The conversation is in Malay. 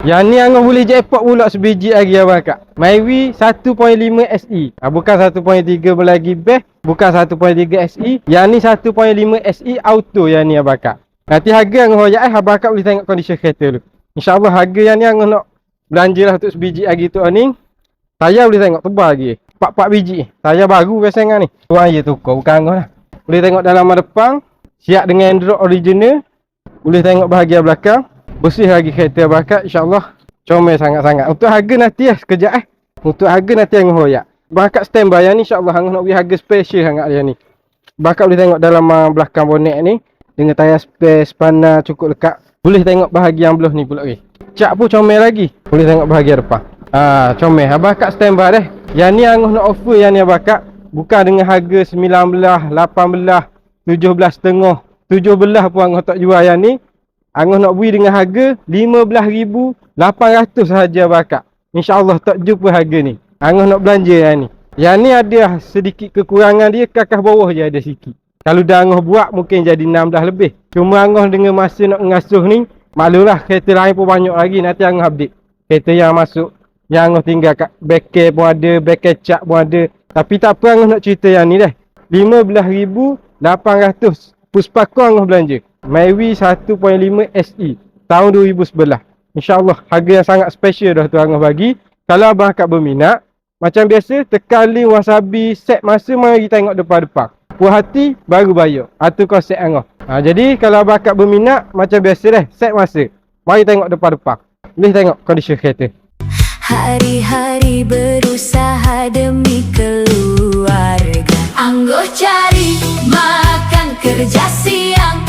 Yang ni angah boleh jackpot pula sebiji lagi abang kak. Myvi 1.5 SE. Bukan 1.3 lagi best. Bukan 1.3 SE. Yang ni 1.5 SE auto yang ni abang kak. Nanti harga angah hoyak abang kak boleh tengok kondisi kereta dulu. InsyaAllah harga yang ni angah nak belanja lah untuk sebiji lagi tu ni. Saya boleh tengok tebal lagi. 4 biji. Saya baru biasanya ni. Tuan je tukar bukan angah lah. Boleh tengok dalam depan. Siap dengan Android original. Boleh tengok bahagian belakang. Bersih lagi kereta bakar, insyaAllah comel sangat-sangat. Untuk harga nanti sekejap Untuk harga nanti angah hoyak. Bakar standby yang ni insyaAllah angah nak beri harga special sangat yang ni. Bakar boleh tengok dalam belakang bonet ni. Dengan tayar spare, spana cukup lekat. Boleh tengok bahagian belah ni pula lagi. Cat pun comel lagi. Boleh tengok bahagian depan. Comel. Bakar standby deh. Yang ni angah nak offer yang ni bakar. Bukan dengan harga 19, 18, 17,5. 17 pun angah tak jual yang ni. Angah nak beri dengan harga 15,800 sahaja bakar. InsyaAllah tak jumpa harga ni. Angah nak belanja yang ni. Yang ni ada sedikit kekurangan dia, kakak bawah je ada sikit. Kalau dah angah buat mungkin jadi 16 lebih. Cuma angah dengan masa nak ngasuh ni, maklumlah kereta lain pun banyak lagi. Nanti angah update. Kereta yang masuk, yang angah tinggal kat backup pun ada, backup cat pun ada. Tapi tak apa angah nak cerita yang ni dah. 15,800. Puspaco angah belanja. Myvi 1.5 SE tahun 2011. InsyaAllah harga yang sangat special dah tu angah bagi. Kalau abang akak berminat, macam biasa tekan link Wasabi set masa mari tengok depan-depan. Puas hati baru bayar. Itu konsep angah. Jadi kalau abang akak berminat, macam biasa dah set masa mari tengok depan-depan. Boleh tengok kondisi kereta. Hari-hari berusaha demi keluarga. Anggoh cari makan kerja siang.